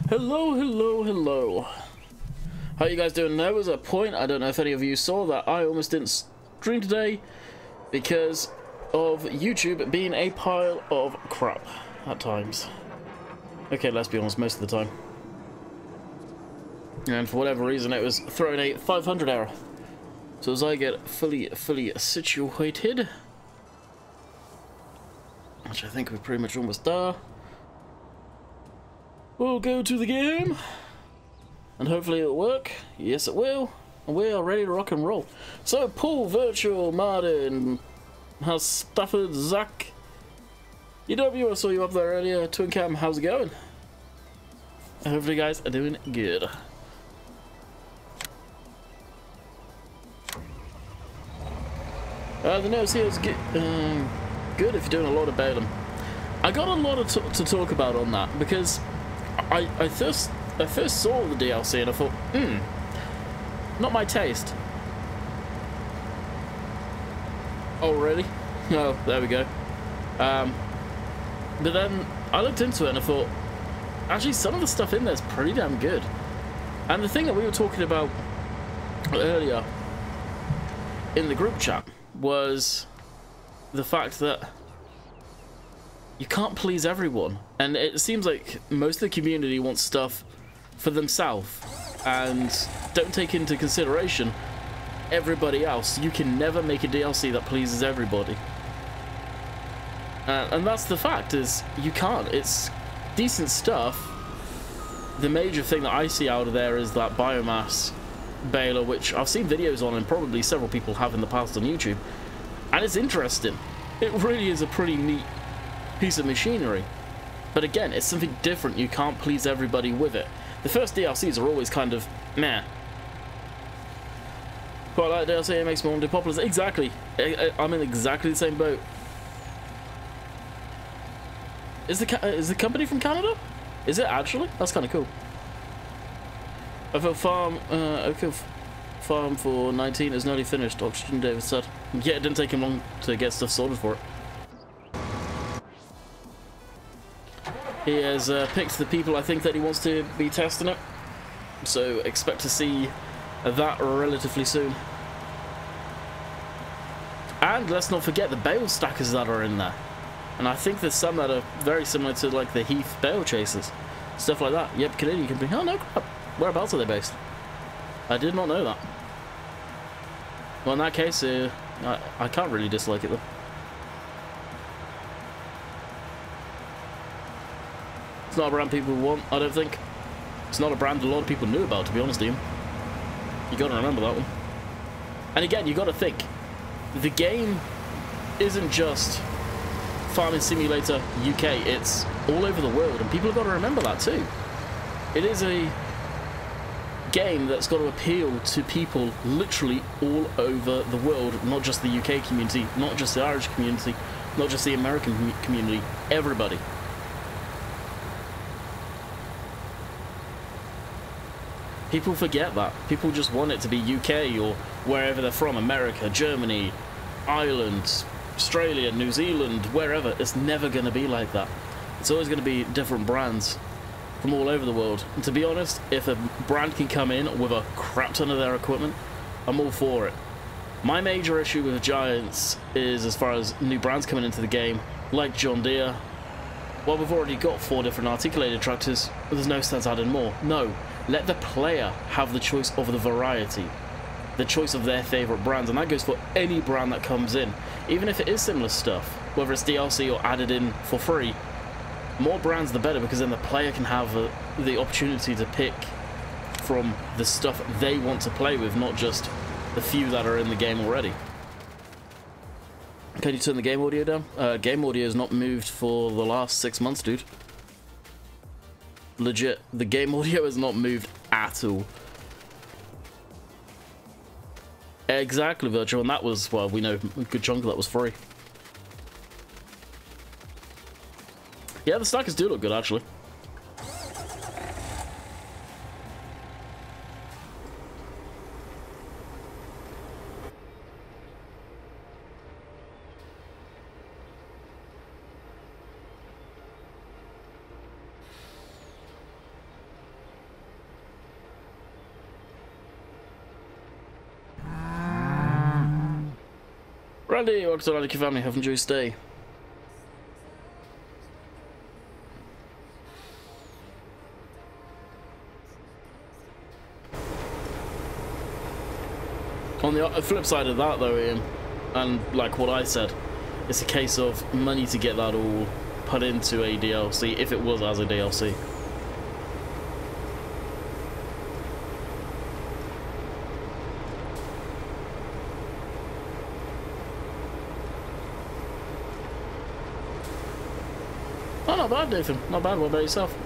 Hello, hello, hello. How you guys doing? There was a point, I don't know if any of you saw, that I almost didn't stream today because of YouTube being a pile of crap at times. Okay, let's be honest, most of the time. And for whatever reason, it was throwing a 500 error. So as I get fully situated, which I think we're pretty much almost there, we'll go to the game, and hopefully it'll work. Yes, it will. And we are ready to rock and roll. So, Paul, Virtual, Martin, how's Stafford, Zach, EW, I saw you up there earlier, Twin Cam, how's it going? Hopefully you guys are doing good. The notes here is good if you're doing a lot of Balaam. I got a lot to talk about on that, because I first saw the DLC and I thought, not my taste. Oh, really? Oh, there we go. But then I looked into it and I thought, actually, some of the stuff in there is pretty damn good. And the thing that we were talking about earlier in the group chat was the fact that you can't please everyone, and it seems like most of the community wants stuff for themselves and don't take into consideration everybody else. You can never make a DLC that pleases everybody, and that's the fact, is you can't. It's decent stuff. The major thing that I see out of there is that biomass baler, which I've seen videos on and probably several people have in the past on YouTube, and it's interesting. It really is a pretty neat piece of machinery, but again, it's something different. You can't please everybody with it. The first DLCs are always kind of meh. Quite like DLC, it makes me want to do populars. Exactly. I'm in exactly the same boat. Is the company from Canada? Is it actually? That's kind of cool. Oakville Farm for 19 is nearly finished, Oxygen David said. Yeah, it didn't take him long to get stuff sorted for it. He has picked the people I think that he wants to be testing it, so expect to see that relatively soon. And let's not forget the bale stackers that are in there, and I think there's some that are very similar to like the Heath bale chasers, stuff like that. Yep, Canadian company. Oh no crap, whereabouts are they based? I did not know that. Well, in that case, I can't really dislike it though. It's not a brand people want, I don't think. It's not a brand a lot of people knew about, to be honest, Ian. You gotta remember that one. And again, you gotta think, the game isn't just Farming Simulator UK, it's all over the world, and people have got to remember that too. It is a game that's got to appeal to people literally all over the world, not just the UK community, not just the Irish community, not just the American community, everybody. People forget that. People just want it to be UK or wherever they're from, America, Germany, Ireland, Australia, New Zealand, wherever. It's never going to be like that. It's always going to be different brands. from all over the world. And to be honest, if a brand can come in with a crap ton of their equipment, I'm all for it. My major issue with Giants is as far as new brands coming into the game, like John Deere. Well, we've already got 4 different articulated tractors, but there's no sense adding more. No, let the player have the choice of the variety, the choice of their favourite brands, and that goes for any brand that comes in. Even if it is similar stuff, whether it's DLC or added in for free, more brands the better, because then the player can have the opportunity to pick from the stuff they want to play with, not just the few that are in the game already. Can you turn the game audio down? Game audio has not moved for the last 6 months, dude. Legit, the game audio has not moved at all. Exactly, Virtual, and that was, well, we know a good chunk of that was free. Yeah, the stackers do look good, actually. Randy, welcome to Landykid Family, have a enjoyed stay. On the flip side of that though, Ian, and like what I said, it's a case of money to get that all put into a DLC, if it was as a DLC. Oh, not bad, Nathan. Not bad. What about yourself?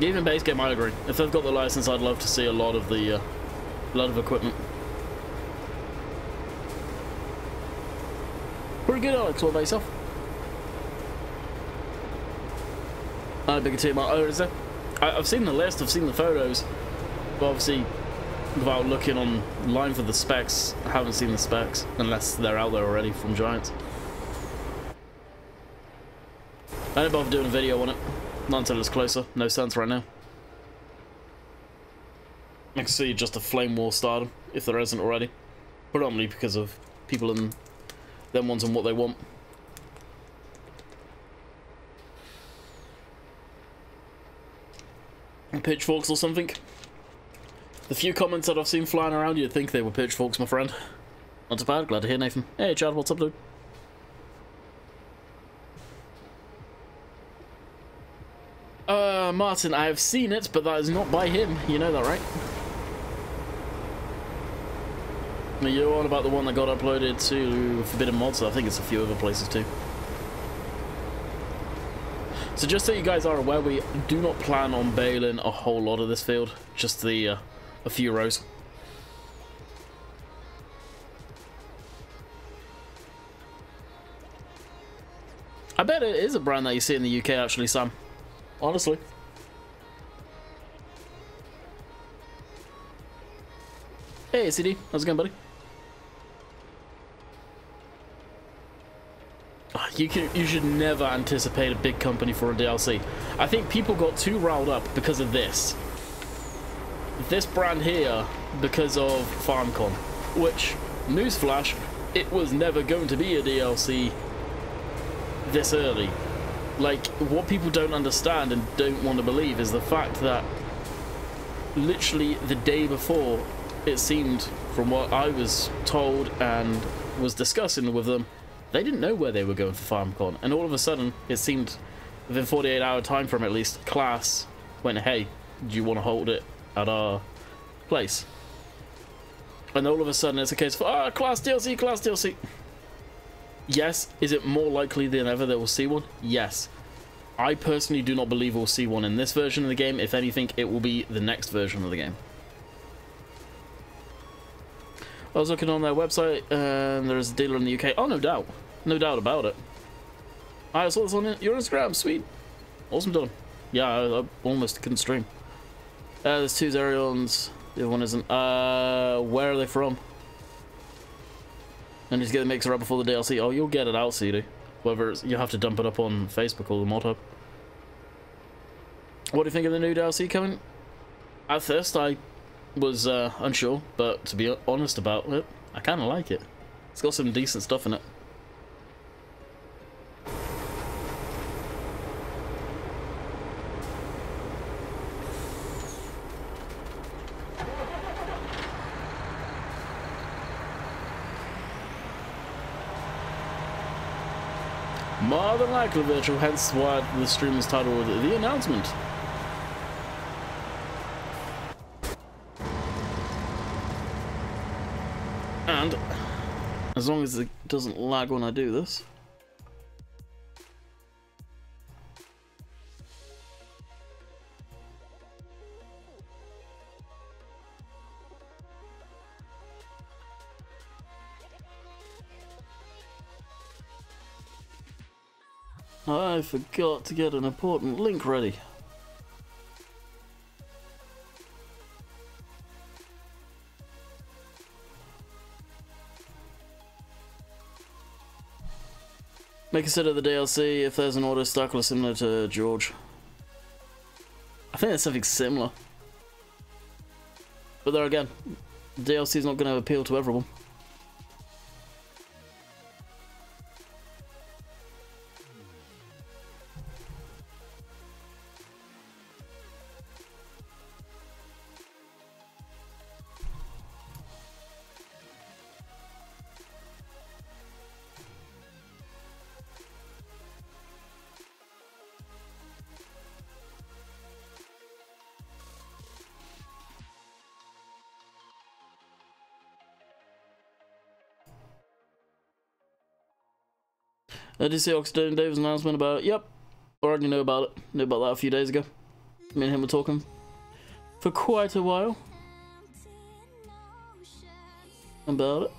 Even base game, I agree. If they've got the license, I'd love to see a lot of the, equipment. Pretty good, Alex. What about yourself? Bigger team. Oh, is there? I've seen the list. I've seen the photos. But obviously, without looking online for the specs, I haven't seen the specs unless they're out there already from Giants. I don't bother doing a video on it. Not until it's closer. No sense right now. I can see just a flame war stardom, if there isn't already. Predominantly because of people and them wanting what they want. Pitchforks or something. The few comments that I've seen flying around, you'd think they were pitchforks, my friend. Not too bad. Glad to hear, Nathan. Hey, Chad, what's up, dude? Martin, I have seen it, but that is not by him. You know that, right? You're on about the one that got uploaded to Forbidden Mods, so I think it's a few other places too. So just so you guys are aware, we do not plan on baling a whole lot of this field, just the a few rows. I bet it is a brand that you see in the UK actually, Sam. Honestly. Hey, CD. How's it going, buddy? You should never anticipate a big company for a DLC. I think people got too riled up because of this. This brand here, because of FarmCon. Which, newsflash, it was never going to be a DLC this early. Like, what people don't understand and don't want to believe is the fact that literally the day before, it seemed, from what I was told and was discussing with them, they didn't know where they were going for FarmCon. And all of a sudden, it seemed, within 48-hour time frame at least, Class went, hey, do you want to hold it at our place? And all of a sudden, it's a case of, Class DLC, Class DLC. Yes, is it more likely than ever that we'll see one? Yes. I personally do not believe we'll see one in this version of the game. If anything, it will be the next version of the game. I was looking on their website, and there's a dealer in the UK. Oh, no doubt. No doubt about it. I saw this on your Instagram. Sweet. Awesome done. Yeah, I almost couldn't stream. There's 2 Zerions. The other one isn't. Where are they from? And just get the mixer up before the DLC. Oh, you'll get it out, CD. Whether it's, you have to dump it up on Facebook or the mod hub. What do you think of the new DLC coming? At first, I was unsure, but to be honest about it, I kind of like it. It's got some decent stuff in it. More than likely virtual, hence why the stream is titled The Announcement. And as long as it doesn't lag when I do this. I forgot to get an important link ready. May consider the DLC if there's an auto stackler similar to George. I think there's something similar. But there again, the DLC is not going to appeal to everyone. Did you see Oxygen Dave's announcement about it? Yep. Already know about it. Knew about that a few days ago. Me and him were talking for quite a while about it.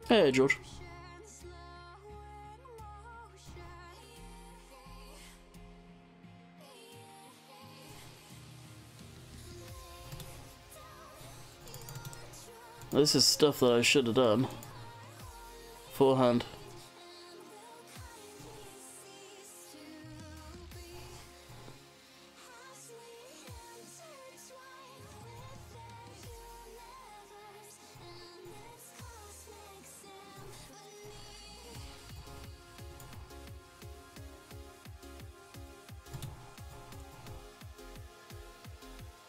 Hey, George. This is stuff that I should have done beforehand.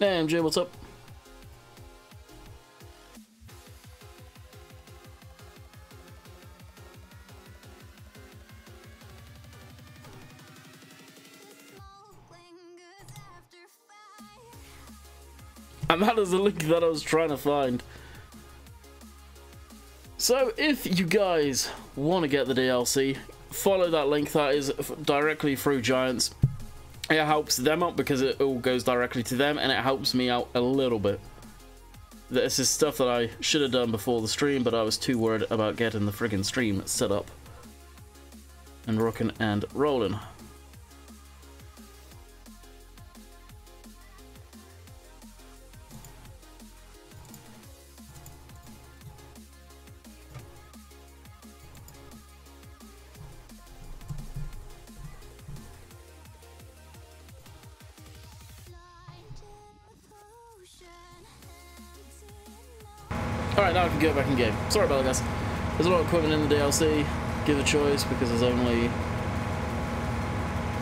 Hey, MJ, what's up? And that is the link that I was trying to find. So if you guys want to get the DLC, follow that link. That is directly through Giants. It helps them out because it all goes directly to them, and it helps me out a little bit. This is stuff that I should have done before the stream, but I was too worried about getting the friggin' stream set up and rocking and rolling. Alright, now I can go back in game. Sorry about that, guys. There's a lot of equipment in the DLC. Give a choice because there's only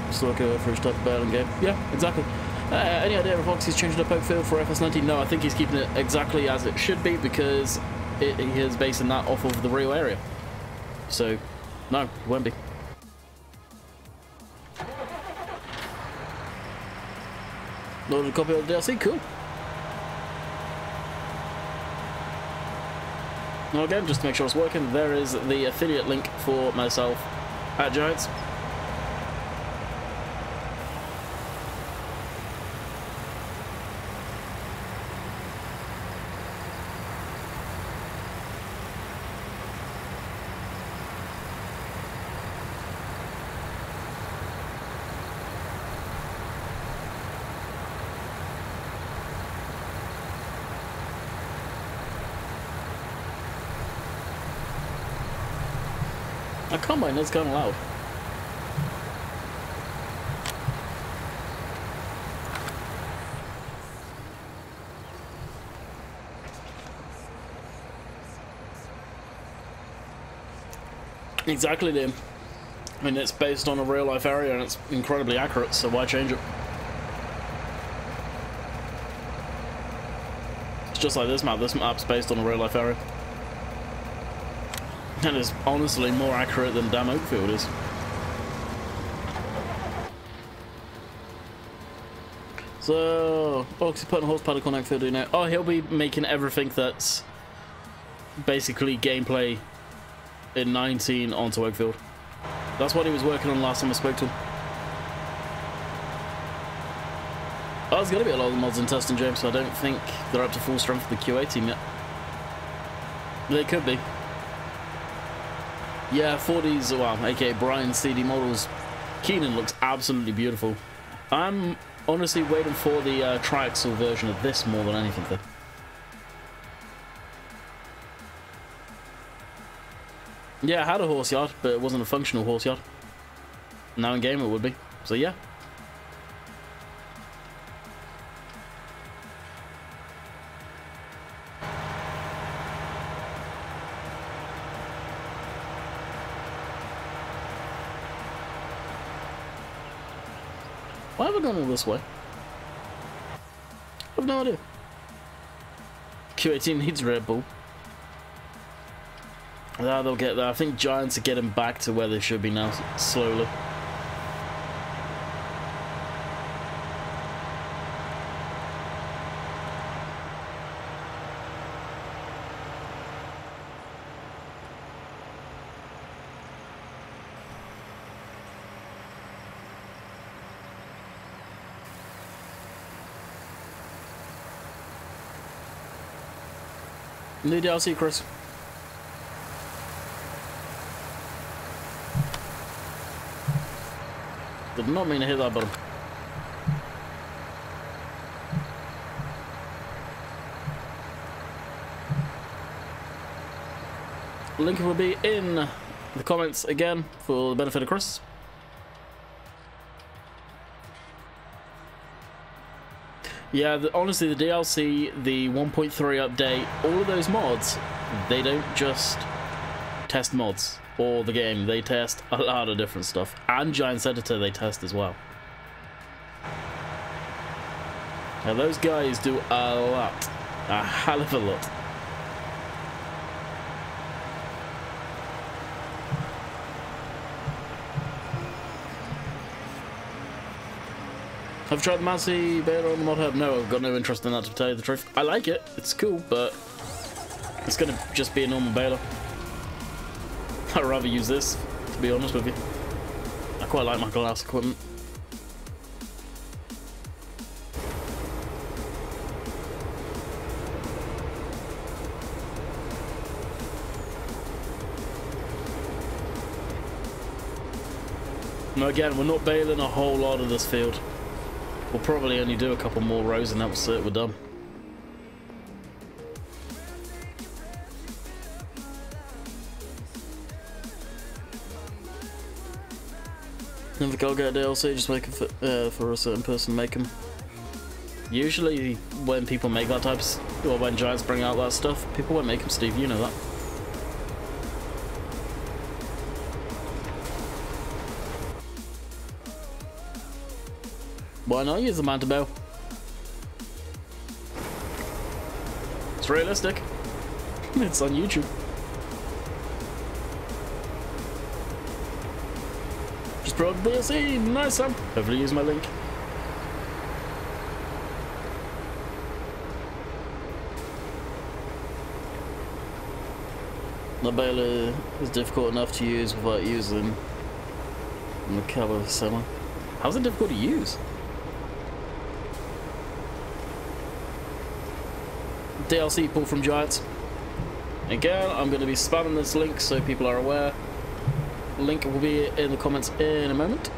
just like a first type of battle in game. Yeah, exactly. Any idea if Foxy's changing the poke field for FS19? No, I think he's keeping it exactly as it should be because he is basing that off of the real area. So, no, it won't be. Loaded a copy of the DLC, cool. Now again, just to make sure it's working, there is the affiliate link for myself at Giants. A combine is kind of loud. Exactly, Liam. I mean, it's based on a real life area and it's incredibly accurate, so why change it? It's just like this map. This map's based on a real life area. And it's honestly more accurate than damn Oakfield is. So, he's putting a horse paddock on Oakfield, do you know? Oh, he'll be making everything that's basically gameplay in 19 onto Oakfield. That's what he was working on last time I spoke to him. Oh, there's going to be a lot of mods in testing, James, so I don't think they're up to full strength for the QA team yet. They could be. Yeah, 40s, well, aka Brian's CD models. Keenan looks absolutely beautiful. I'm honestly waiting for the triaxle version of this more than anything, though. Yeah, I had a horse yard, but it wasn't a functional horse yard. Now in game it would be. So yeah. Why have I gone all this way? I have no idea. Q18 needs Red Bull. Yeah, they'll get there. I think Giants are getting back to where they should be now, slowly. New DLC, Chris. Did not mean to hit that button. Link will be in the comments again for the benefit of Chris. Yeah, honestly, the DLC, the 1.3 update, all of those mods, they don't just test mods or the game, they test a lot of different stuff. And Giants Editor they test as well. Now those guys do a lot, a hell of a lot. Have you tried the Massey beta on the mod hub? No, I've got no interest in that, to tell you the truth. I like it, it's cool, but it's gonna just be a normal beta. I'd rather use this, to be honest with you. I quite like my glass equipment. Now again, we're not baling a whole lot of this field. We'll probably only do a couple more rows and that's it, we're done. Never go get a DLC, just make it for a certain person, make them. Usually when people make that type of, or when Giants bring out that stuff, people won't make them, Steve, you know that. Why not use the Manta Bell? It's realistic. It's on YouTube. Just brought the DLC, nice one. Hopefully use my link. The baler is difficult enough to use without using the cover semi. How's it difficult to use? DLC pull from Giants. Again, I'm going to be spamming this link so people are aware. Link will be in the comments in a moment.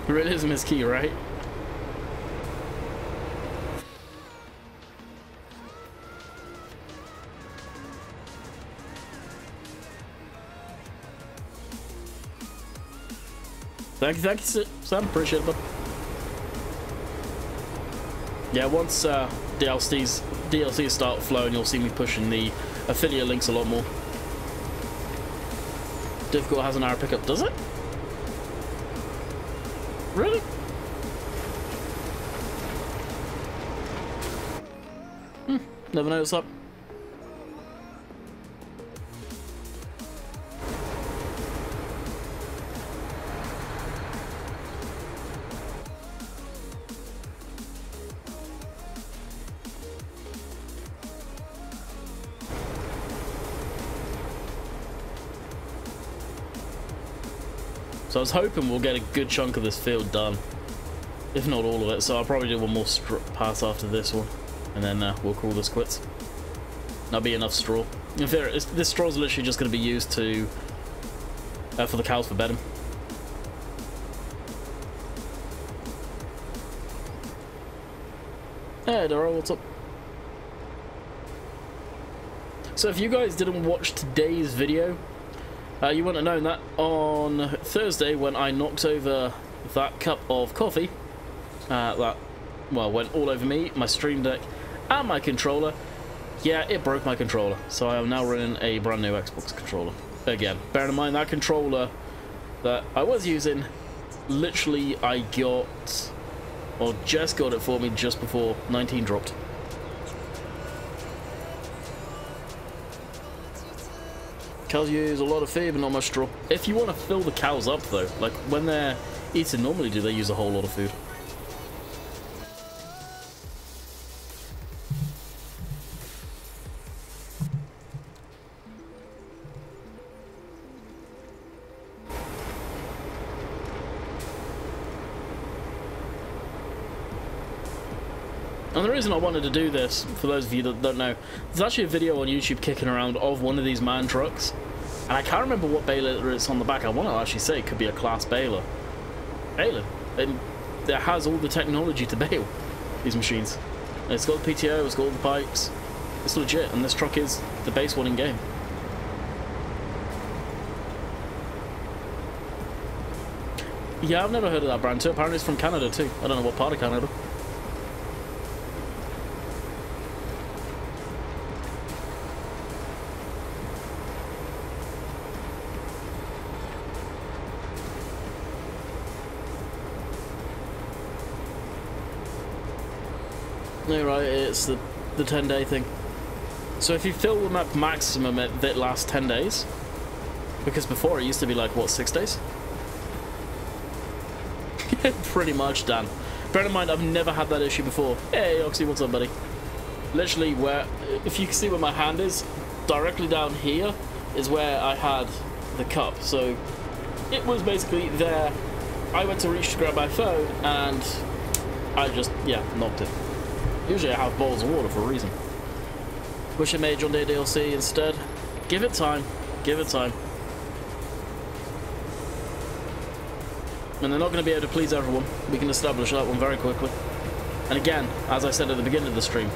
Realism is key, right? Thank you, Sam. Appreciate it, bud. Yeah, once DLCs start flowing, you'll see me pushing the affiliate links a lot more. Difficult has an hour pickup, does it? Really? Never noticed that. So I was hoping we'll get a good chunk of this field done, if not all of it. So I'll probably do one more pass after this one, and then we'll call this quits. That'll be enough straw. In fact, this straw is literally just going to be used to for the cows for bedding. Hey Doro, what's up? So if you guys didn't watch today's video, you wouldn't have known that on Thursday when I knocked over that cup of coffee, that, well, went all over me, my Stream Deck, and my controller. Yeah, it broke my controller, so I am now running a brand new Xbox controller. Again, bear in mind that controller that I was using, literally I got, or just got it for me just before 19 dropped. Cows use a lot of feed, but not much straw. If you want to fill the cows up, though, like when they're eating normally, do they use a whole lot of food? And the reason I wanted to do this, for those of you that don't know, there's actually a video on YouTube kicking around of one of these man trucks. And I can't remember what baler it's on the back. I want to actually say it could be a class baler. Baler. And it has all the technology to bale these machines. It's got the PTO, it's got all the pipes. It's legit, and this truck is the base one in game. Yeah, I've never heard of that brand too. Apparently it's from Canada too. I don't know what part of Canada. No, right, it's the 10-day thing. So if you fill the map maximum, it lasts 10 days. Because before it used to be like, what, 6 days? Pretty much, Dan. Bear in mind, I've never had that issue before. Hey, Oxy, what's up, buddy? Literally, where, if you can see where my hand is, directly down here is where I had the cup. So it was basically there. I went to reach to grab my phone, and I just, yeah, knocked it. Usually I have bowls of water for a reason. Wish I made John Deere DLC instead. Give it time. Give it time. And they're not going to be able to please everyone. We can establish that one very quickly. And again, as I said at the beginning of the stream,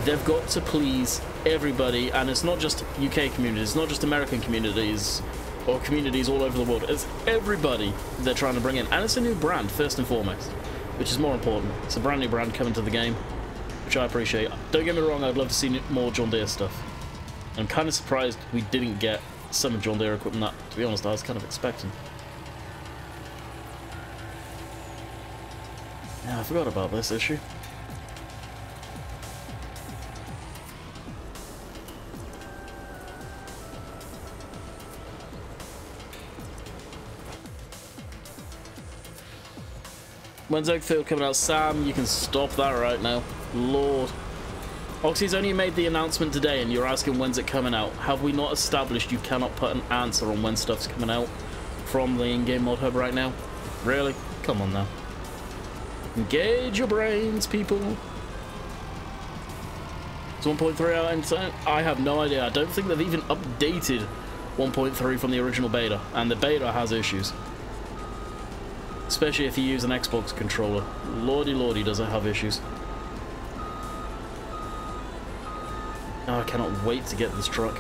they've got to please everybody. And it's not just UK communities, it's not just American communities, or communities all over the world. It's everybody they're trying to bring in. And it's a new brand, first and foremost, which is more important. It's a brand new brand coming to the game, which I appreciate. Don't get me wrong, I'd love to see more John Deere stuff. I'm kind of surprised we didn't get some John Deere equipment that, to be honest, I was kind of expecting. Yeah, I forgot about this issue. When's Oakfield coming out? Sam, you can stop that right now. Lord. Oxy's only made the announcement today and you're asking when's it coming out. Have we not established you cannot put an answer on when stuff's coming out from the in-game mod hub right now? Really? Come on now. Engage your brains, people. It's 1.3 out and I have no idea. I don't think they've even updated 1.3 from the original beta, and the beta has issues. Especially if you use an Xbox controller. Lordy lordy, does it have issues. Oh, I cannot wait to get this truck.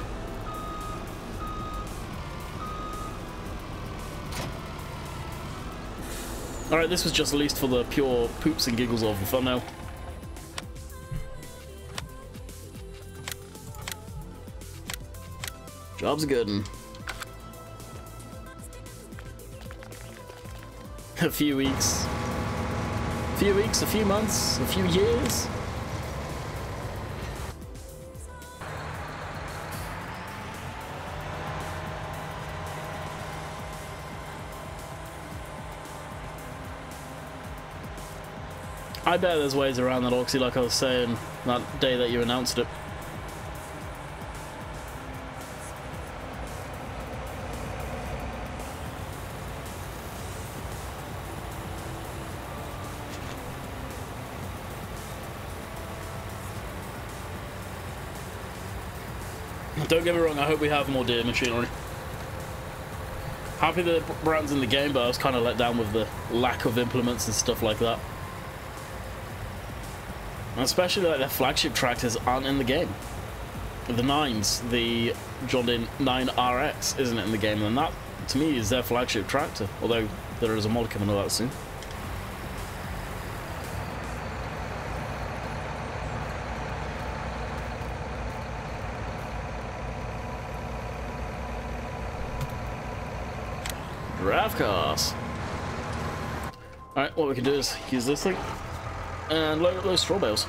Alright, this was just released for the pure poops and giggles of the thumbnail. Job's good. A few weeks. A few months, a few years. I bet there's ways around that, Oxy, like I was saying that day that you announced it. Don't get me wrong, I hope we have more deer machinery. Happy the brand's in the game, but I was kind of let down with the lack of implements and stuff like that. And especially like their flagship tractors aren't in the game. The 9s, the John Deere 9RX isn't in the game, and that, to me, is their flagship tractor. Although there is a mod coming of that soon. Draft cars. Alright, what we can do is use this thing and load up those straw bales.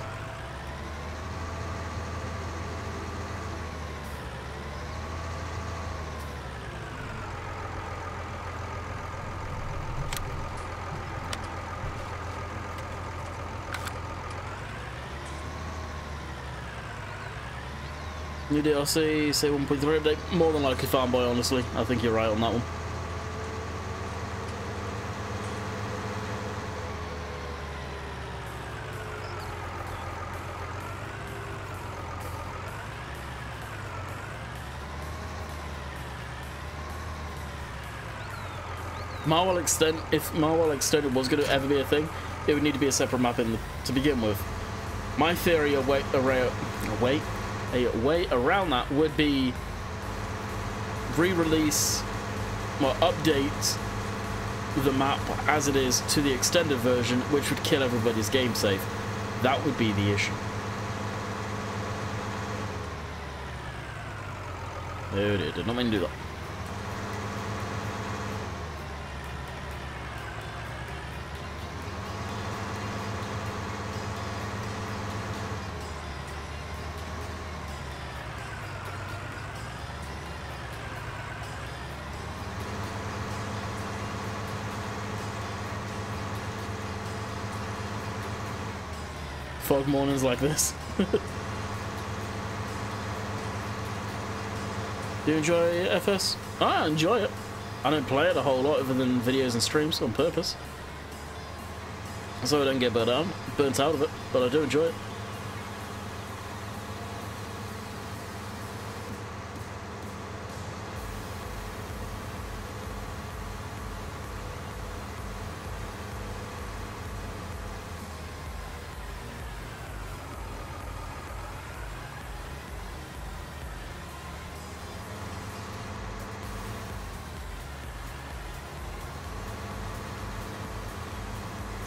New DLC, say 1.3 update, more than likely Farm Boy, honestly. I think you're right on that one. Marwell Extend, if Marwell Extended was going to ever be a thing, it would need to be a separate map to begin with. My theory, a way around that would be re-release, well, update the map as it is to the extended version, which would kill everybody's game save. That would be the issue. Oh dear, did not mean to do that. Fog mornings like this. Do you enjoy FS? I enjoy it. I don't play it a whole lot other than videos and streams on purpose, so I don't get burnt out of it, but I do enjoy it.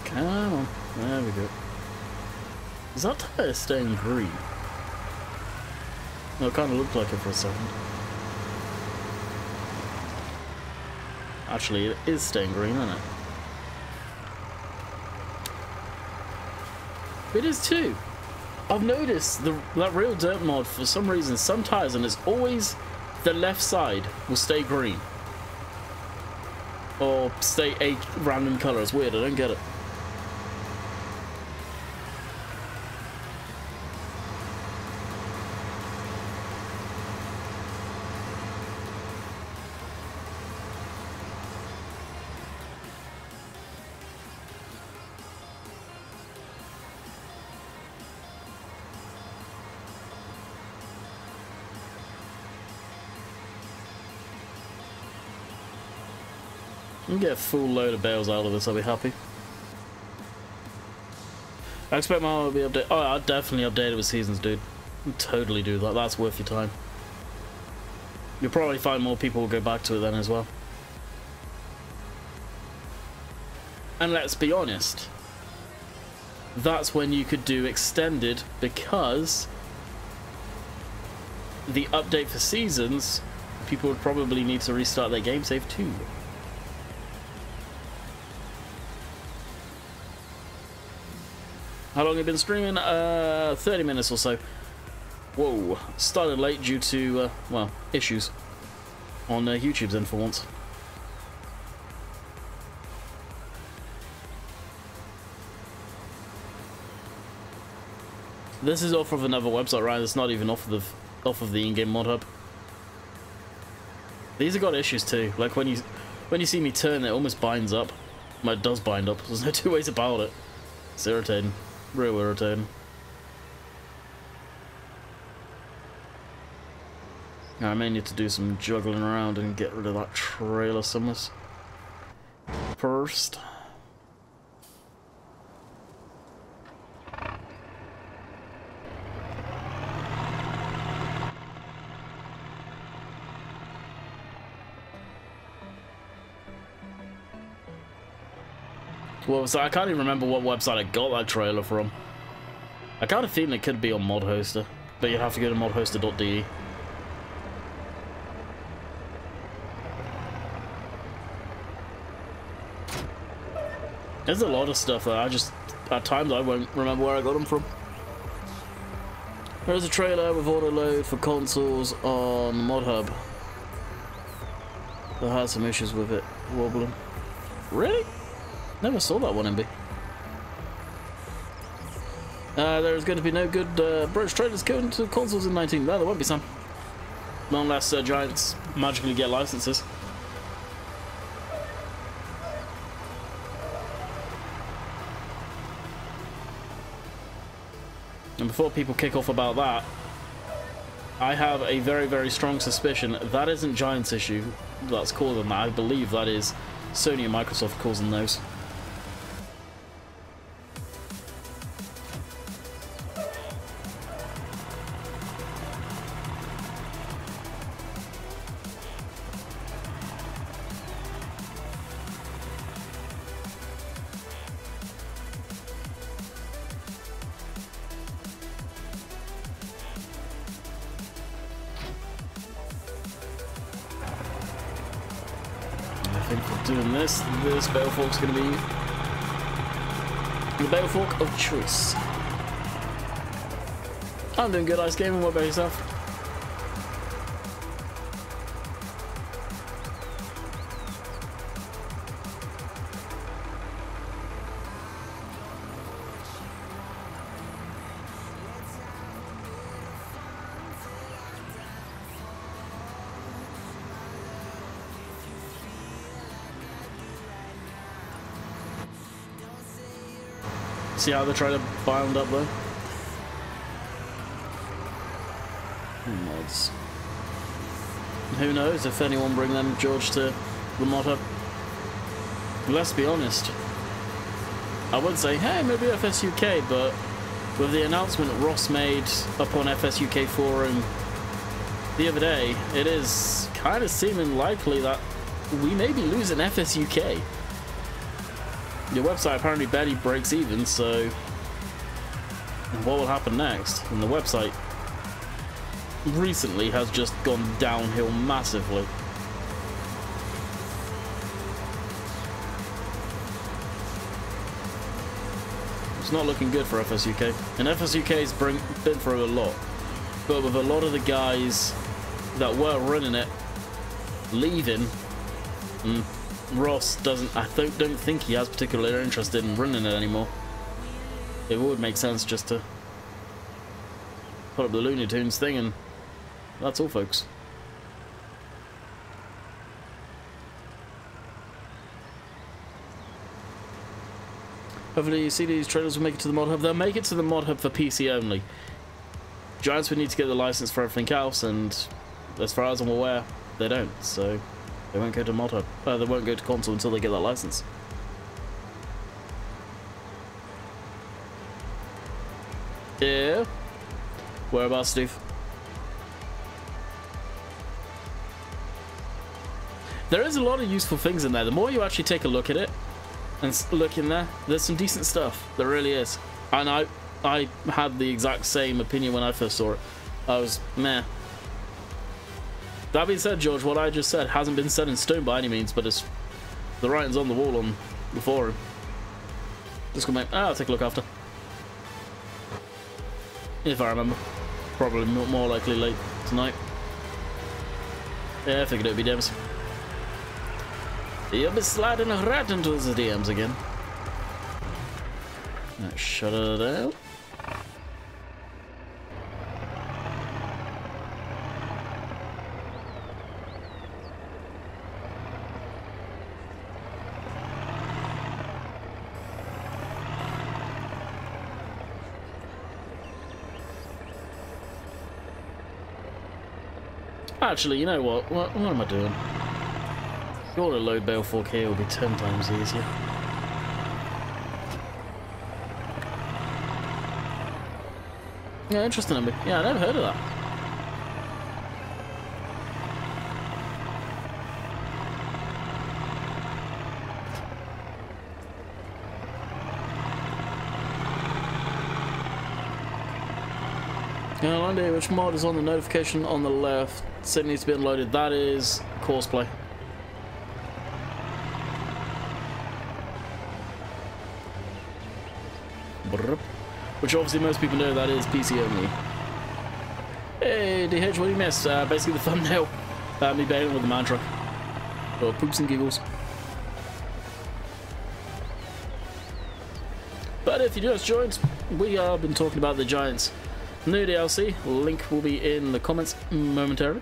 Come on. There we go. Is that tire staying green? No, it kind of looked like it for a second. Actually, it is staying green, isn't it? It is too. I've noticed that Real Dirt mod, for some reason, some tires, and it's always the left side will stay green. Or stay a random colour. It's weird, I don't get it. I can get a full load of bales out of this, I'll be happy. I expect my will be updated. Oh, I'll definitely update it with seasons, dude. I'll totally do that. That's worth your time. You'll probably find more people will go back to it then as well. And let's be honest, that's when you could do extended, because the update for seasons, people would probably need to restart their game save too. How long have you been streaming? 30 minutes or so. Whoa, started late due to, well, issues on YouTube's end for once. This is off of another website, right? It's not even off of the in-game mod hub. These have got issues too. Like when you see me turn, it almost binds up. Well, it does bind up. There's no two ways about it. It's irritating. Real irritating. I may need to do some juggling around and get rid of that trailer somewhere first. Well, so I can't even remember what website I got that trailer from. I kind of feel it could be on Mod Hoster, but you have to go to modhoster.de. There's a lot of stuff that I just, at times I won't remember where I got them from. There's a trailer with auto load for consoles on Mod Hub. That had some issues with it wobbling. Really? Never saw that one, MB. There's going to be no good British trailers going to consoles in 19. No, there won't be some. Not unless Giants magically get licenses. And before people kick off about that, I have a very, very strong suspicion that isn't Giants' issue that's causing that. I believe that is Sony and Microsoft causing those. I think for doing this Balefork's going to be the Balefork of choice. I'm doing good, Ice Gaming. What about yourself? See how they're trying to bind up though? Mods. Who knows if anyone bring them, George, to the mod hub. Let's be honest. I would say, hey, maybe FSUK, but with the announcement Ross made up on FSUK forum the other day, it is kind of seeming likely that we may be losing FSUK. Your website apparently barely breaks even, so what will happen next? And the website recently has just gone downhill massively. It's not looking good for FSUK. And FSUK's been through a lot. But with a lot of the guys that were running it leaving, Ross doesn't, I don't think he has particularly interested in running it anymore. It would make sense just to put up the Looney Tunes thing, and that's all, folks. Hopefully you see these trailers will make it to the mod hub. They'll make it to the mod hub for PC only. Giants would need to get the license for everything else, and as far as I'm aware, they don't, so they won't go to mod hub. They won't go to console until they get that license. Yeah. Whereabouts, Steve? There is a lot of useful things in there. The more you actually take a look at it, And look in there, there's some decent stuff. There really is. And I had the exact same opinion when I first saw it. I was meh. That being said, George, what I just said hasn't been set in stone by any means, but it's the writing's on the wall on the forum. Just gonna make, I'll take a look after. If I remember. Probably more likely late tonight. Yeah, I figured it'd be DMs. You'll be sliding right into the DMs again. Let's shut it out. Actually, you know what? What am I doing? Got to load bale fork here will be 10 times easier. Yeah, interesting. Yeah, I never heard of that. Landy, which mod is on the notification on the left? Said it needs to be unloaded. That is Courseplay. Which obviously most people know that is PC only. Hey, DH, what do you miss? Basically the thumbnail. Me bailing with the man truck. Or poops and giggles. But if you just joined, we have been talking about the Giants. New DLC, link will be in the comments momentarily.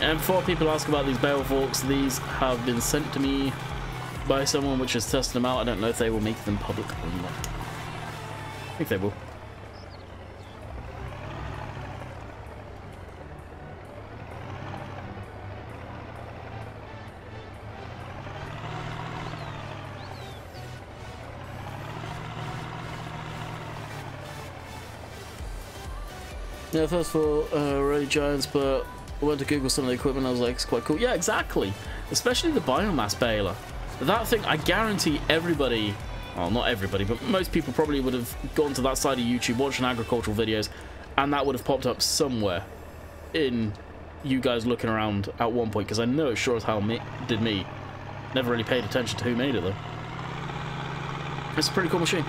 And before people ask about these bale forks, these have been sent to me by someone which has tested them out. I don't know if they will make them public or not. I think they will. Yeah, first of all, really Giants, but I went to Google some of the equipment. I was like, it's quite cool. Yeah, exactly. Especially the biomass baler. That thing, I guarantee everybody, well, not everybody, but most people probably would have gone to that side of YouTube, watching agricultural videos, and that would have popped up somewhere in you guys looking around at one point, because I know it sure as hell did me. Never really paid attention to who made it, though. It's a pretty cool machine.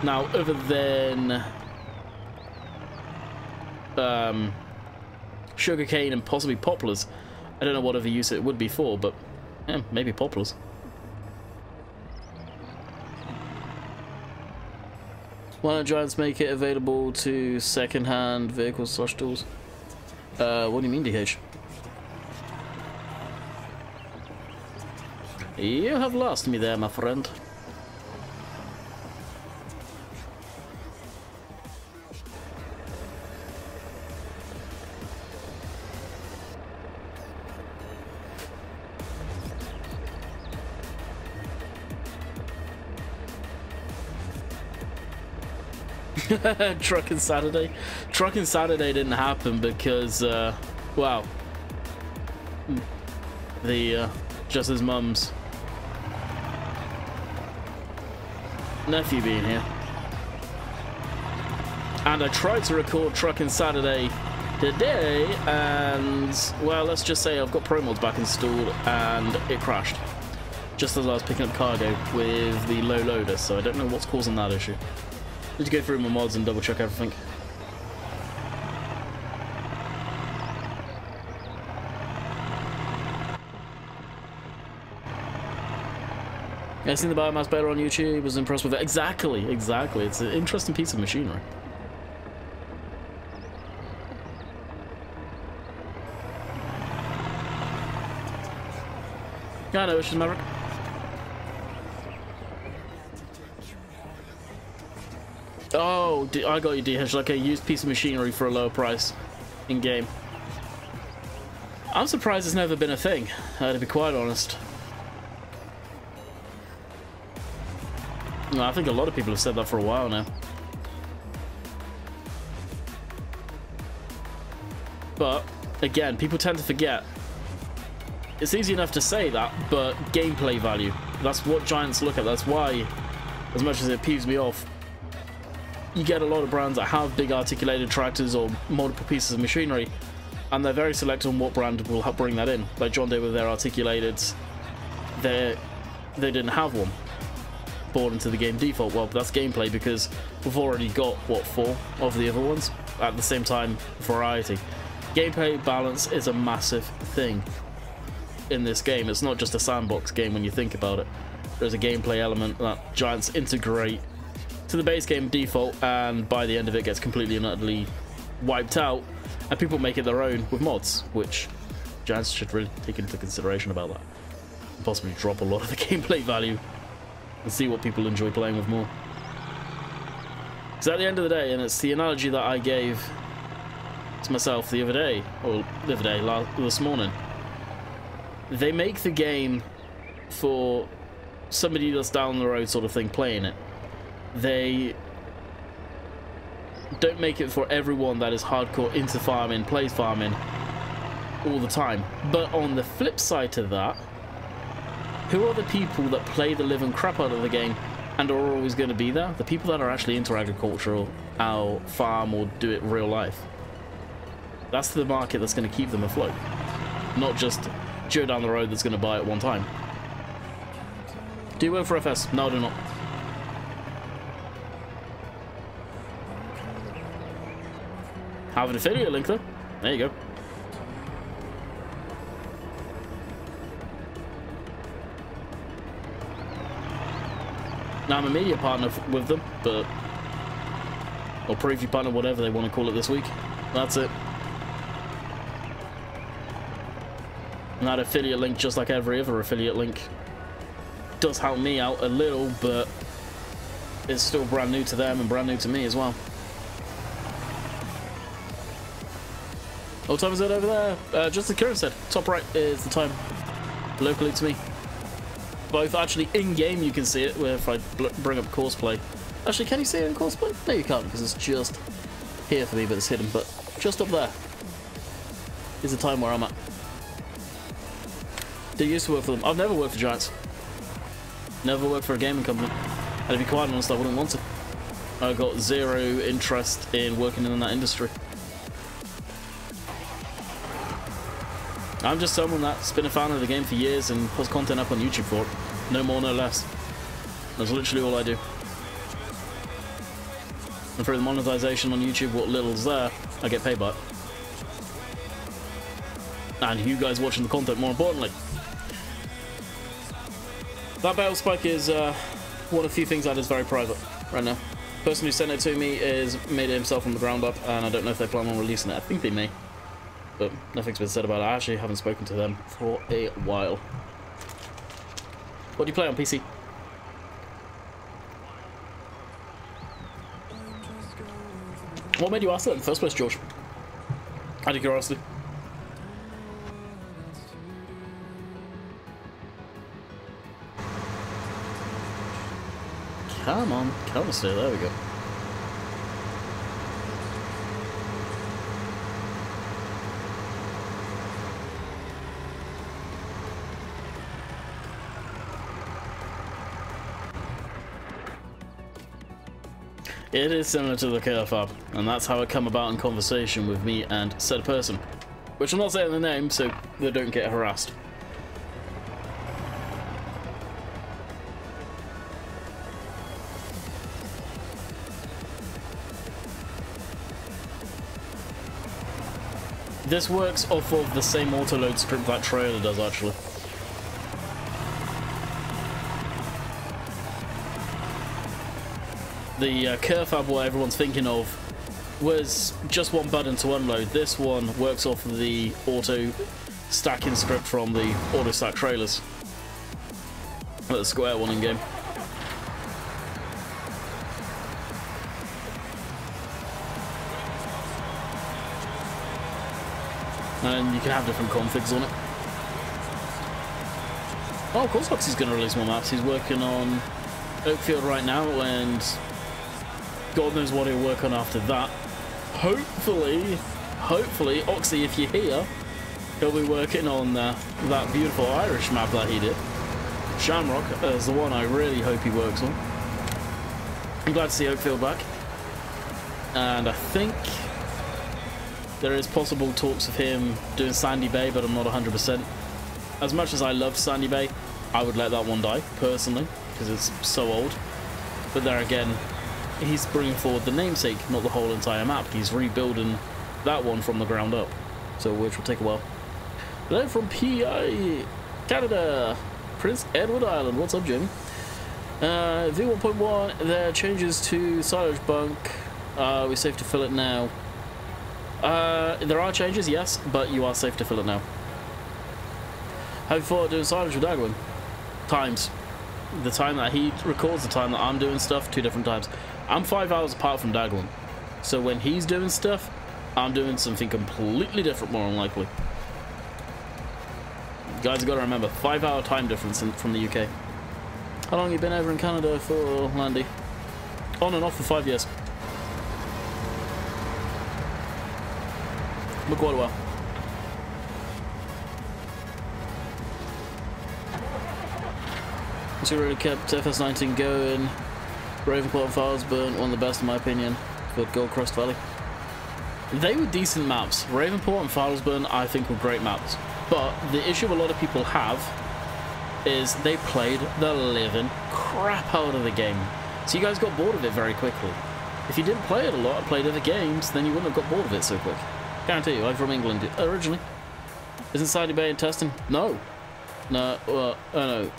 Now, other than sugarcane and possibly poplars, I don't know what other use it would be for, but yeah, maybe poplars. Why don't Giants make it available to second-hand vehicles / tools? What do you mean, DH? You have lost me there, my friend. Trucking Saturday. Trucking Saturday didn't happen because, well, the just his mum's nephew being here, and I tried to record Trucking Saturday today, and well, let's just say I've got Pro Mods back installed, and it crashed just as I was picking up cargo with the low loader. So I don't know what's causing that issue. Need to go through my mods and double check everything. Yeah, I seen the biomass baler on YouTube, was impressed with it. Exactly. It's an interesting piece of machinery. Yeah, I know, she's Maverick. Oh, I got you, DH. Like a used piece of machinery for a lower price in game. I'm surprised it's never been a thing, to be quite honest. No, I think a lot of people have said that for a while now. But again, people tend to forget. It's easy enough to say that, but gameplay value. That's what Giants look at. That's why, as much as it peeves me off, you get a lot of brands that have big articulated tractors or multiple pieces of machinery, and they're very selective on what brand will help bring that in. Like John Deere with their articulated, they didn't have one bought into the game default. Well, that's gameplay because we've already got, what, 4 of the other ones? At the same time, variety. Gameplay balance is a massive thing in this game. It's not just a sandbox game when you think about it. There's a gameplay element that Giants integrate to the base game default, and by the end of it gets completely and utterly wiped out, and people make it their own with mods, which Giants should really take into consideration about that. And possibly drop a lot of the gameplay value and see what people enjoy playing with more. Because at the end of the day, and it's the analogy that I gave to myself the other day, or the other day, this morning, they make the game for somebody that's down the road sort of thing playing it. They don't make it for everyone that is hardcore into farming, plays farming all the time. But on the flip side to that, who are the people that play the living crap out of the game and are always going to be there? The people that are actually into agriculture or farm or do it in real life. That's the market that's going to keep them afloat. Not just Joe down the road that's going to buy it one time. Do you work for FS? No, I do not. Have an affiliate link though. There you go. Now I'm a media partner with them, but or preview partner, whatever they want to call it this week. That's it. And that affiliate link, just like every other affiliate link, does help me out a little, but it's still brand new to them and brand new to me as well. What time is it over there? Just the current set. Top right is the time locally to me. Both actually in-game you can see it, where if I bring up course play. Actually, can you see it in course play? No, you can't, because it's just here for me, but it's hidden. But just up there is the time where I'm at. They used to work for them. I've never worked for Giants. Never worked for a gaming company. And to be quite honest, I wouldn't want to. I got zero interest in working in that industry. I'm just someone that's been a fan of the game for years and puts content up on YouTube for it. No more, no less. That's literally all I do. And through the monetization on YouTube, what little's there, I get paid by it. And you guys watching the content, more importantly. That battle spike is one of the few things that is very private right now. The person who sent it to me is made it himself from the ground up, and I don't know if they plan on releasing it. I think they may. But nothing's been said about it. I actually haven't spoken to them for a while. What do you play on PC? What made you ask that in the first place, George? Out of curiosity. Come on, stay. There we go. It is similar to the Kerfab, and that's how it come about in conversation with me and said person. Which I'm not saying the name, so they don't get harassed. This works off of the same autoload script that trailer does, actually. The Kerfab, what everyone's thinking of, was just one button to unload. This one works off of the auto stacking script from the auto stack trailers. The square one in game. And you can have different configs on it. Oh, of course, Foxy's going to release more maps. He's working on Oakfield right now, and God knows what he'll work on after that. Hopefully, hopefully, Oxy, if you're here, he'll be working on that beautiful Irish map that he did. Shamrock is the one I really hope he works on. I'm glad to see Oakfield back. And I think there is possible talks of him doing Sandy Bay, but I'm not 100%. As much as I love Sandy Bay, I would let that one die, personally, because it's so old. But there again, he's bringing forward the namesake, not the whole entire map. He's rebuilding that one from the ground up, so which will take a while. Hello from PI, Canada, Prince Edward Island. What's up, Jimmy? V1.1, there are changes to silage bunk. We're safe to fill it now. There are changes, yes, but you are safe to fill it now. Have you thought of doing silage with Dagwin? Times. The time that he records, the time that I'm doing stuff, 2 different times. I'm 5 hours apart from Dagwin. So when he's doing stuff, I'm doing something completely different, more than likely. You guys have got to remember, 5-hour time difference from the UK. How long have you been over in Canada for, Landy? On and off for 5 years. But quite a while. So really kept FS19 going. Ravenport and Filesburn, one of the best in my opinion, for Gold Crust Valley. They were decent maps. Ravenport and Filesburn, I think, were great maps. But the issue a lot of people have is they played the living crap out of the game. So you guys got bored of it very quickly. If you didn't play it a lot and played other games, then you wouldn't have got bored of it so quick. Guarantee you, I'm from England originally. Isn't Sandy Bay in testing? No. No, oh no.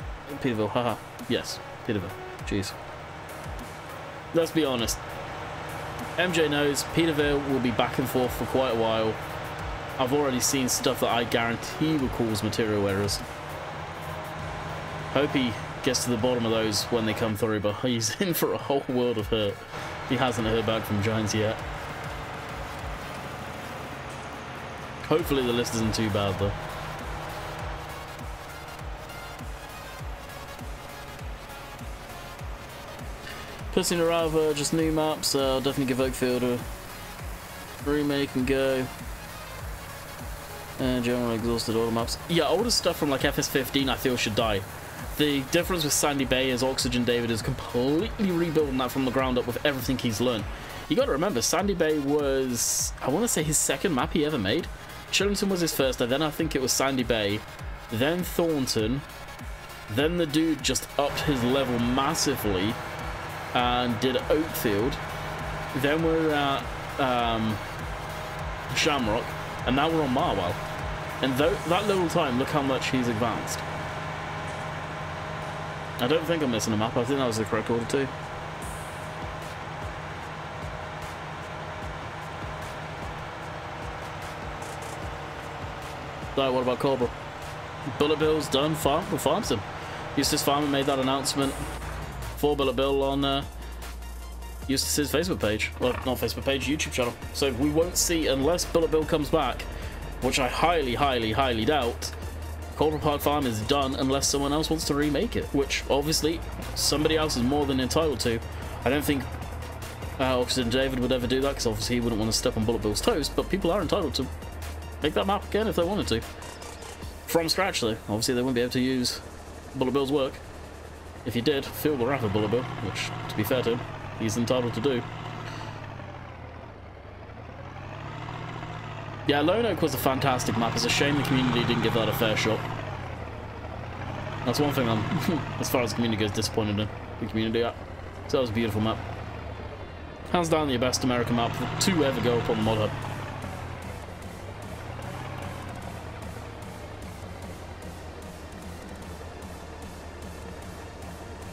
Peterville, haha. Yes, Peterville. Jeez. Let's be honest. MJ knows Peterville will be back and forth for quite a while. I've already seen stuff that I guarantee will cause material errors. Hope he gets to the bottom of those when they come through, but he's in for a whole world of hurt. He hasn't heard back from Giants yet. Hopefully the list isn't too bad though. Pussy Narava, just new maps. I'll definitely give Oakfield a remake and go. And generally exhausted all the maps. Yeah, older stuff from like FS15 I feel should die. The difference with Sandy Bay is Oxygen David is completely rebuilding that from the ground up with everything he's learned. You got to remember, Sandy Bay was, I want to say, his second map he ever made. Chillington was his first, and then I think it was Sandy Bay, then Thornton, then the dude just upped his level massively and did Oakfield. Then we're at Shamrock, and now we're on Marwell. And that little time, look how much he's advanced. I don't think I'm missing a map. I think that was the correct order too. So what about Cobra? Bullet Bill's done. Farms him. Eustace Farmer made that announcement for Bullet Bill on Eustace's Facebook page. Well, not Facebook page, YouTube channel. So we won't see, unless Bullet Bill comes back, which I highly, highly, highly doubt, Cobra Park Farm is done unless someone else wants to remake it, which obviously somebody else is more than entitled to. I don't think Oxygen David would ever do that, because obviously he wouldn't want to step on Bullet Bill's toes, but people are entitled to make that map again if they wanted to. From scratch though. Obviously they wouldn't be able to use Bullet Bill's work. If he did, fill the wrath of Bullet Bill, which, to be fair to him, he's entitled to do. Yeah, Lone Oak was a fantastic map. It's a shame the community didn't give that a fair shot. That's one thing I'm, as far as the community goes, disappointed in the community at. So that was a beautiful map. Hands down the best American map to ever go up on the mod hub.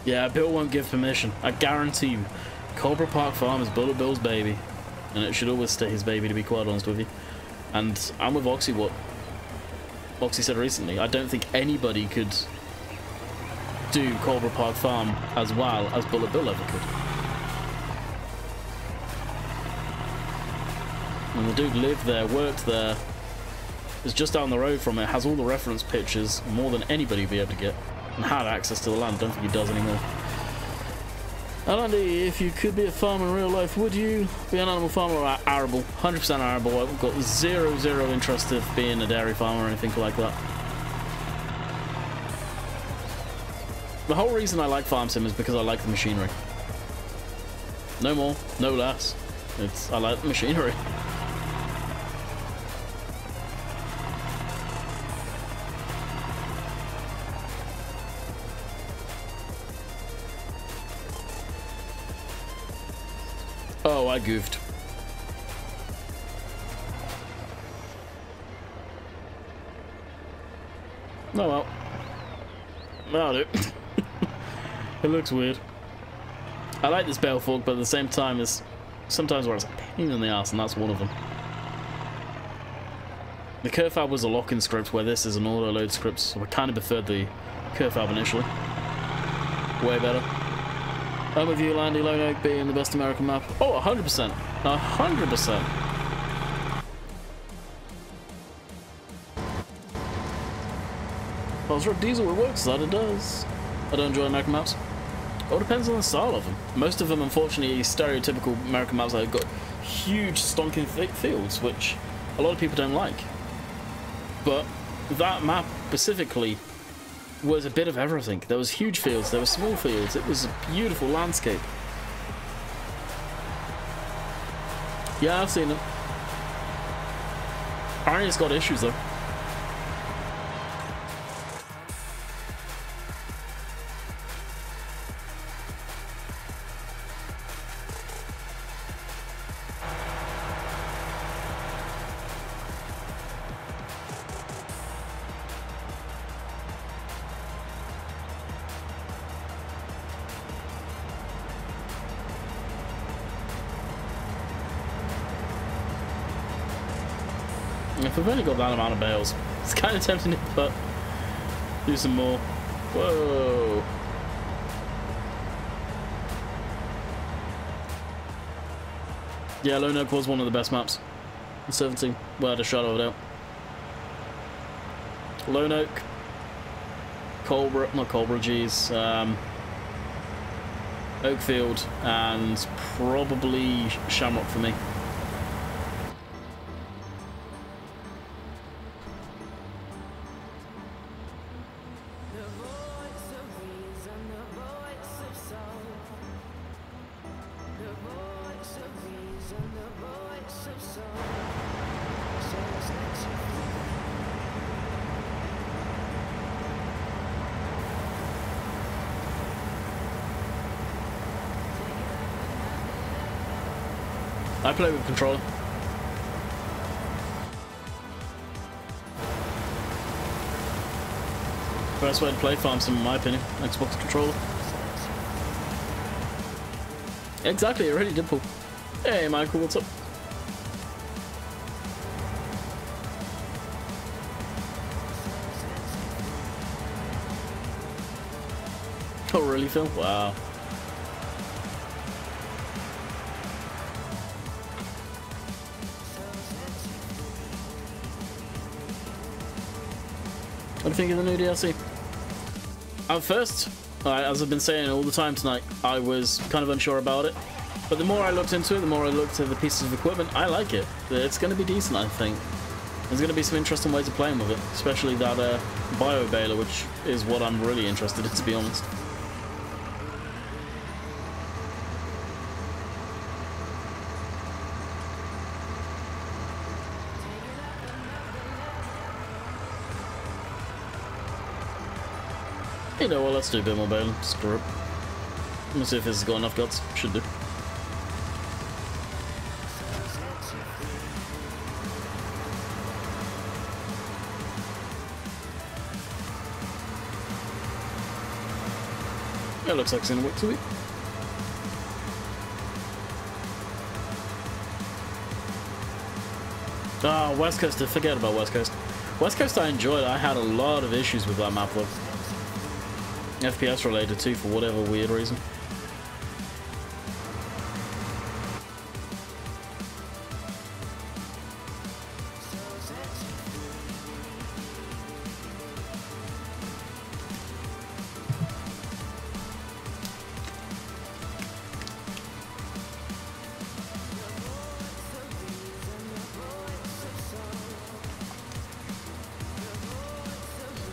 Yeah, Bill won't give permission. I guarantee you, Cobra Park Farm is Bullet Bill's baby. And it should always stay his baby, to be quite honest with you. And I'm with Oxy, what Oxy said recently. I don't think anybody could do Cobra Park Farm as well as Bullet Bill ever could. And the dude lived there, worked there, is just down the road from it, has all the reference pictures, more than anybody would be able to get, and had access to the land. Don't think he does anymore. Andy, if you could be a farmer in real life, would you be an animal farmer or arable? 100% arable. I've got zero interest of being a dairy farmer or anything like that. The whole reason I like Farm Sim is because I like the machinery. No more, no less. I like the machinery. Oh, I goofed. Oh well. That'll do. It looks weird. I like this bale fork, but at the same time, it's sometimes where it's a pain in the ass, and that's one of them. The curve was a lock-in script, where this is an auto-load script, so I kind of preferred the curve initially. Way better. I'm with you, Landy, Lone Oak being the best American map. Oh, 100%. 100%. Well, Diesel, it works, that it does. I don't enjoy American maps. It all depends on the style of them. Most of them, unfortunately, stereotypical American maps that have got huge stonking fields, which a lot of people don't like. But that map specifically was a bit of everything. There was huge fields, there were small fields. It was a beautiful landscape. Yeah, I've seen it. Arnie's got issues though. If we've only got that amount of bales, it's kind of tempting to do some more. Whoa. Yeah, Lone Oak was one of the best maps. The 17, without a shadow of a doubt. Lone Oak, not Colborough, geez. Oakfield, and probably Shamrock for me. I play with controller. Best way to play Farm Sim, in my opinion. Xbox controller. Exactly, it really did pull. Hey Michael, what's up? Oh really, Phil? Wow. What do you think of the new DLC? At first, as I've been saying all the time tonight, I was kind of unsure about it. But the more I looked into it, the more I looked at the pieces of equipment, I like it. It's going to be decent, I think. There's going to be some interesting ways of playing with it, especially that bio baler, which is what I'm really interested in, to be honest. You know what, let's do a bit more baling. Screw it. Let's see if this has got enough guts. Should do. It looks like it's gonna work to it. Ah, West Coast, forget about West Coast. West Coast I enjoyed. I had a lot of issues with that map though. FPS related too, for whatever weird reason.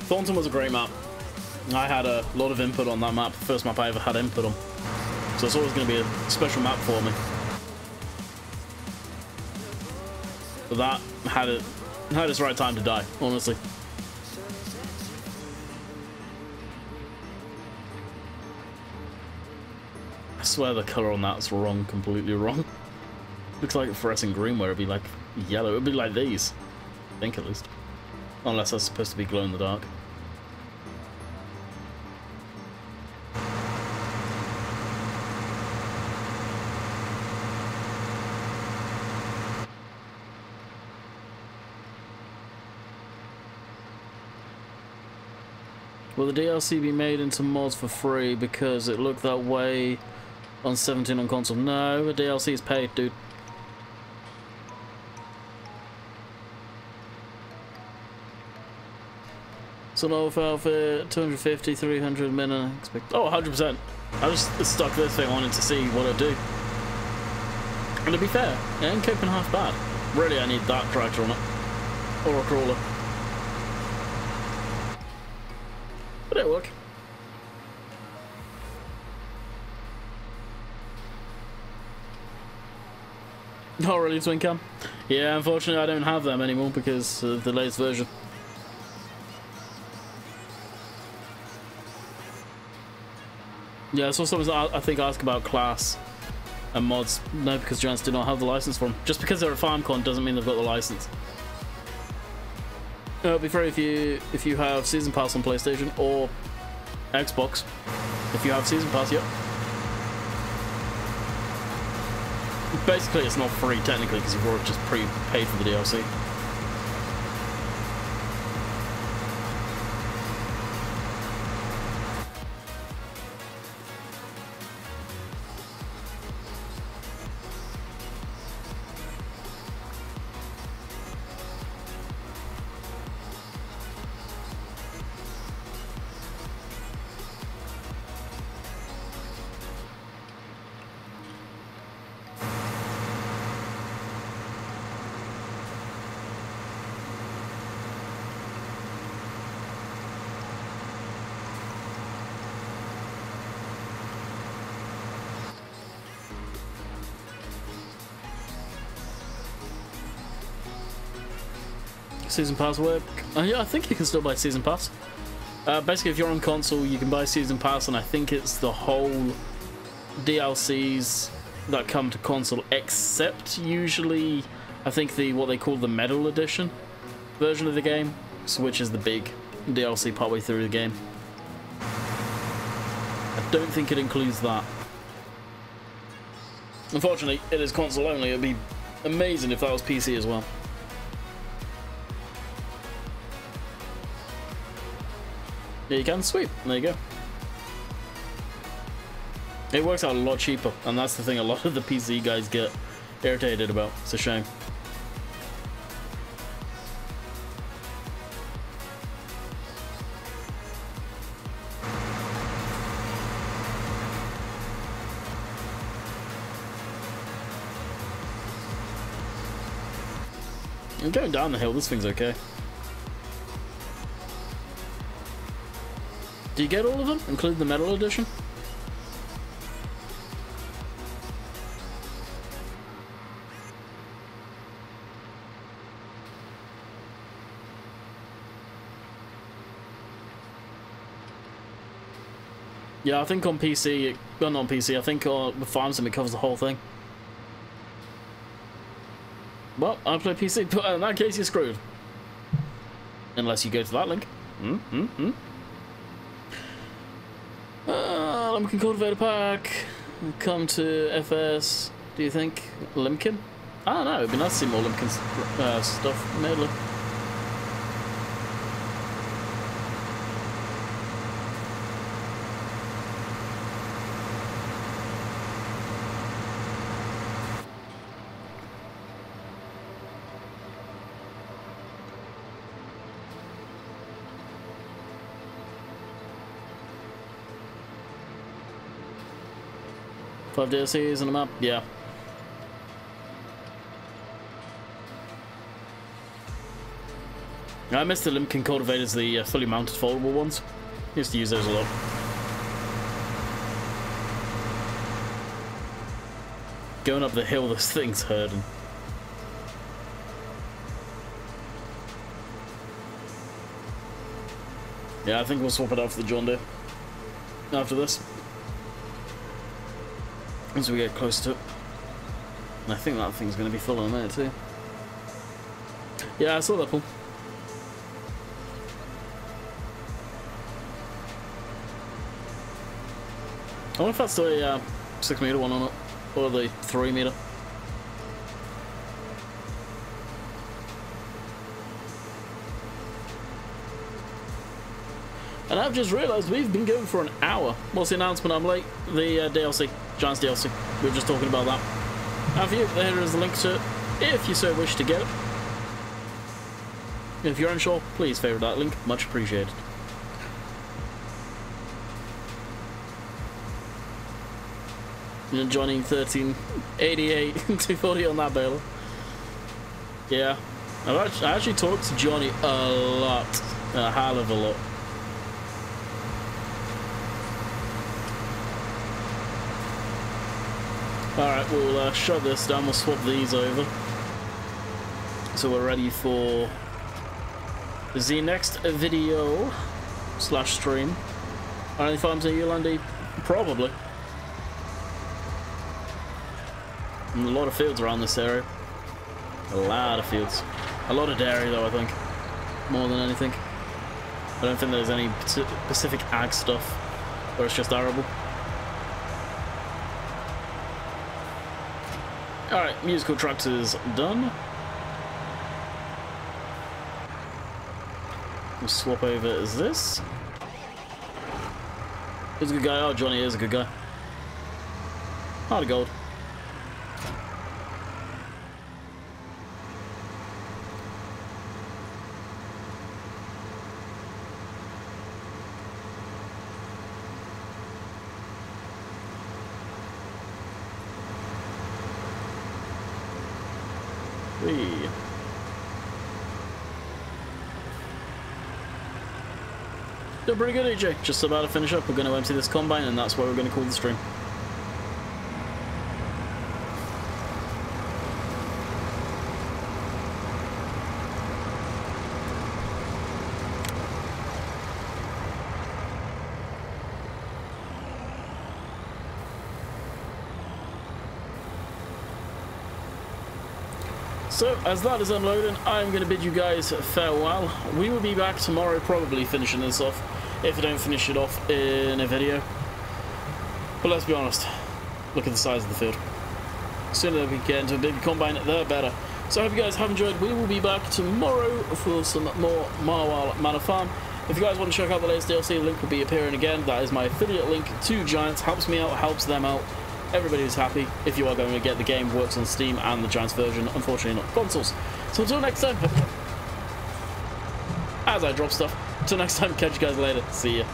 Thornton was a great map. I had a lot of input on that map, the first map I ever had input on. So it's always going to be a special map for me. But that had its right time to die, honestly. I swear the colour on that's wrong, completely wrong. Looks like fluorescent green where it'd be like yellow. It'd be like these. I think at least. Unless that's supposed to be glow in the dark. Will the DLC be made into mods for free because it looked that way on 17 on console? No, the DLC is paid, dude. So no outfit, 250, 300 minimum. Oh, 100%. I just stuck this thing on it to see what it'd do. And to be fair, it ain't coping half bad. Really, I need that tractor on it. Or a crawler. But it'll work. Oh, really, twin cam? Yeah, unfortunately, I don't have them anymore because of the latest version. Yeah, I saw someone I think ask about class and mods. No, because giants do not have the license for them. Just because they're a FarmCon doesn't mean they've got the license. It'll be free if you have Season Pass on PlayStation or Xbox. If you have Season Pass, yep. Basically, it's not free technically because you've already just pre-paid for the DLC. Season Pass work? Yeah, I think you can still buy Season Pass. Basically, if you're on console, you can buy Season Pass, and I think it's the whole DLCs that come to console, except usually, I think what they call the Medal Edition version of the game, which is the big DLC partway through the game. I don't think it includes that. Unfortunately, it is console only. It'd be amazing if that was PC as well. Yeah, you can. Sweet. There you go. It works out a lot cheaper, and that's the thing a lot of the PC guys get irritated about. It's a shame. I'm going down the hill. This thing's okay. Do you get all of them, including the Medal Edition? Yeah, I think on PC, well, not on PC, I think with Farm Sim it covers the whole thing. Well, I play PC, but in that case you're screwed. Unless you go to that link. Lemkin Cultivator Pack. Come to FS. Do you think? Lemkin? I don't know, it'd be nice to see more Lemkin stuff, maybe. Five DLCs and a map, yeah. I miss the Limpkin cultivators, the fully mounted foldable ones. Used to use those a lot. Going up the hill, this thing's hurting. Yeah, I think we'll swap it out for the John Deere after this, as we get closer to it. And I think that thing's going to be full in a minute too. Yeah, I saw that pull. I wonder if that's the 6 meter one or not, or the 3 meter. And I've just realised we've been going for an hour. What's the announcement? I'm late. The DLC, Giants DLC. We were just talking about that. And for you, there is a link to it, if you so wish to get it. If you're unsure, please favourite that link. Much appreciated. And Johnny 1388 240 on that baler. Yeah, I actually talked to Johnny a lot, a hell of a lot. Alright, we'll shut this down, we'll swap these over. So we're ready for the next video / stream. Are any farms near you, Landy? Probably. And a lot of fields around this area. A lot of fields. A lot of dairy though, I think. More than anything. I don't think there's any specific ag stuff where it's just arable. Alright, musical tractors done. We'll swap over as this. Who's a good guy? Oh, Johnny is a good guy. Heart of gold. Doing pretty good, AJ. Just about to finish up. We're going to empty this combine, and that's what we're going to call the stream. So, as that is unloading, I'm going to bid you guys farewell. We will be back tomorrow, probably finishing this off, if I don't finish it off in a video. But let's be honest, look at the size of the field. The sooner we get into a big combine, the better. So I hope you guys have enjoyed. We will be back tomorrow for some more Marwell Manor Farm. If you guys want to check out the latest DLC, the link will be appearing again. That is my affiliate link to Giants. Helps me out, helps them out. Everybody's happy. If you are going to get the game, works on Steam and the Giants version, unfortunately not consoles. So until next time, as I drop stuff, until next time, catch you guys later. See ya.